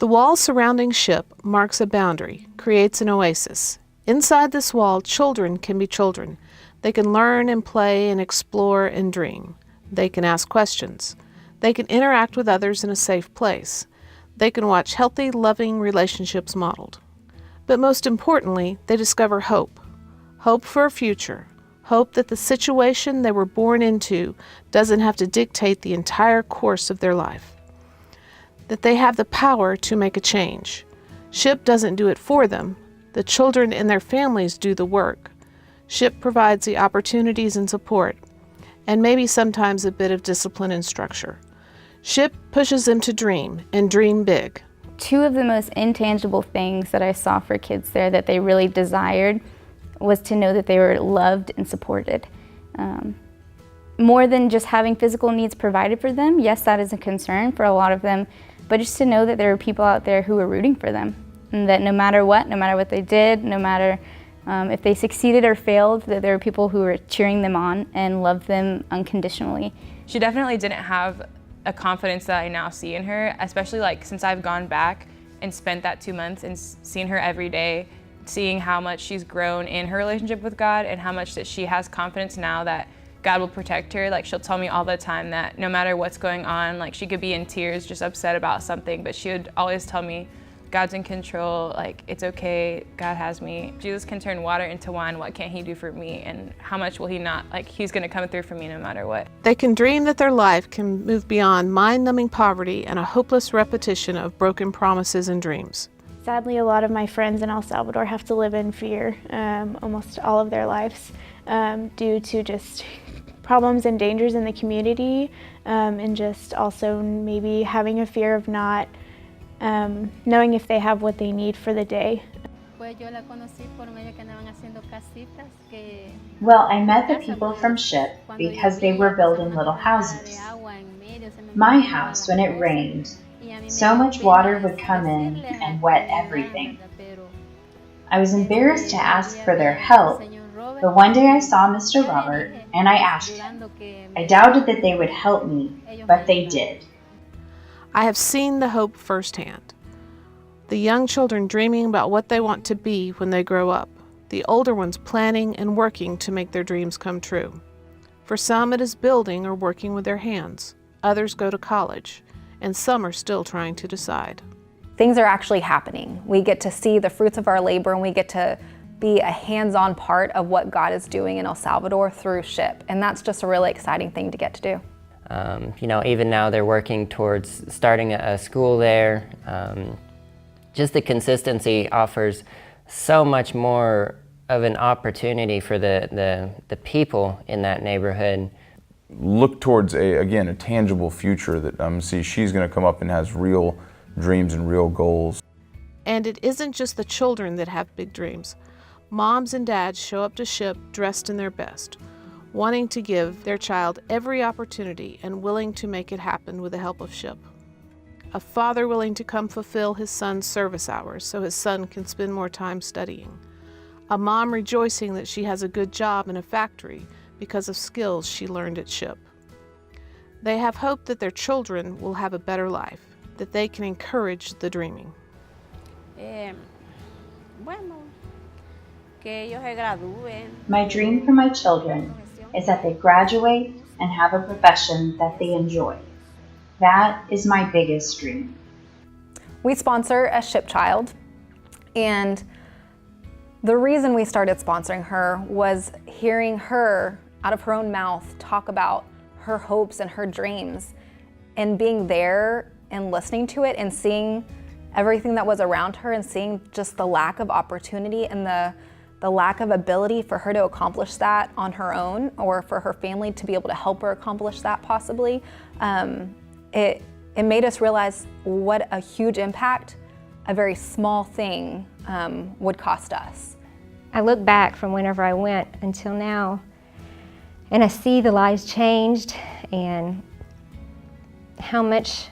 The wall surrounding SHIP marks a boundary, creates an oasis. Inside this wall, children can be children. They can learn and play and explore and dream. They can ask questions. They can interact with others in a safe place. They can watch healthy, loving relationships modeled. But most importantly, they discover hope. Hope for a future. Hope that the situation they were born into doesn't have to dictate the entire course of their life. That they have the power to make a change. SHIP doesn't do it for them. The children and their families do the work. SHIP provides the opportunities and support, and maybe sometimes a bit of discipline and structure. SHIP pushes them to dream, and dream big. Two of the most intangible things that I saw for kids there that they really desired was to know that they were loved and supported. More than just having physical needs provided for them, yes, that is a concern for a lot of them, but just to know that there were people out there who were rooting for them, and that no matter what they did, no matter if they succeeded or failed, that there were people who were cheering them on and loved them unconditionally. She definitely didn't have a confidence that I now see in her, especially since I've gone back and spent that 2 months and seen her every day, seeing how much she's grown in her relationship with God and how much that she has confidence now that God will protect her. She'll tell me all the time that no matter what's going on, she could be in tears, just upset about something, but she would always tell me, God's in control, it's okay, God has me. Jesus can turn water into wine, what can't he do for me? And how much will he not, he's gonna come through for me no matter what. They can dream that their life can move beyond mind-numbing poverty and a hopeless repetition of broken promises and dreams. Sadly, a lot of my friends in El Salvador have to live in fear almost all of their lives due to just problems and dangers in the community and just also maybe having a fear of not knowing if they have what they need for the day. Well, I met the people from SHIP because they were building little houses. My house, when it rained, so much water would come in and wet everything. I was embarrassed to ask for their help, but one day I saw Mr. Robert and I asked him. I doubted that they would help me, but they did. I have seen the hope firsthand. The young children dreaming about what they want to be when they grow up. The older ones planning and working to make their dreams come true. For some, it is building or working with their hands. Others go to college, and some are still trying to decide. Things are actually happening. We get to see the fruits of our labor, and we get to be a hands-on part of what God is doing in El Salvador through SHIP, and that's just a really exciting thing to get to do. Even now they're working towards starting a school there. Just the consistency offers so much more of an opportunity for the people in that neighborhood. Look towards a tangible future that see she's going to come up and has real dreams and real goals. And it isn't just the children that have big dreams. Moms and dads show up to SHIP dressed in their best, wanting to give their child every opportunity and willing to make it happen with the help of SHIP. A father willing to come fulfill his son's service hours so his son can spend more time studying. A mom rejoicing that she has a good job in a factory because of skills she learned at SHIP. They have hope that their children will have a better life, that they can encourage the dreaming. My dream for my children is that they graduate and have a profession that they enjoy. That is my biggest dream. We sponsor a SHIP child, and the reason we started sponsoring her was hearing her out of her own mouth talk about her hopes and her dreams, and being there and listening to it and seeing everything that was around her and seeing just the lack of opportunity and the lack of ability for her to accomplish that on her own, or for her family to be able to help her accomplish that possibly. It made us realize what a huge impact a very small thing would cost us. I look back from whenever I went until now, and I see the lives changed and how much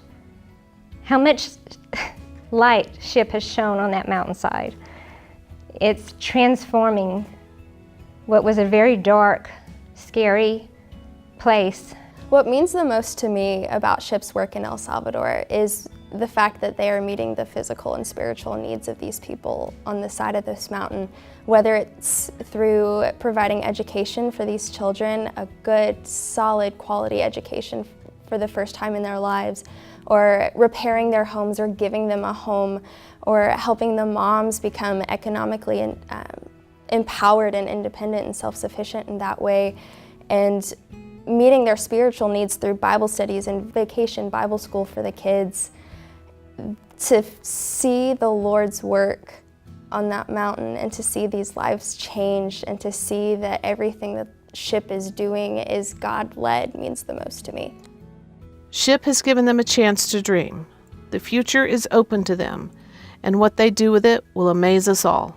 light SHIP has shown on that mountainside. It's transforming what was a very dark, scary place. What means the most to me about SHIP's work in El Salvador is the fact that they are meeting the physical and spiritual needs of these people on the side of this mountain, whether it's through providing education for these children, a good, solid, quality education for the first time in their lives, or repairing their homes or giving them a home, or helping the moms become economically empowered and independent and self-sufficient in that way, and meeting their spiritual needs through Bible studies and vacation Bible school for the kids. To see the Lord's work on that mountain and to see these lives changed and to see that everything that SHIP is doing is God-led means the most to me. SHIP has given them a chance to dream. The future is open to them, and what they do with it will amaze us all.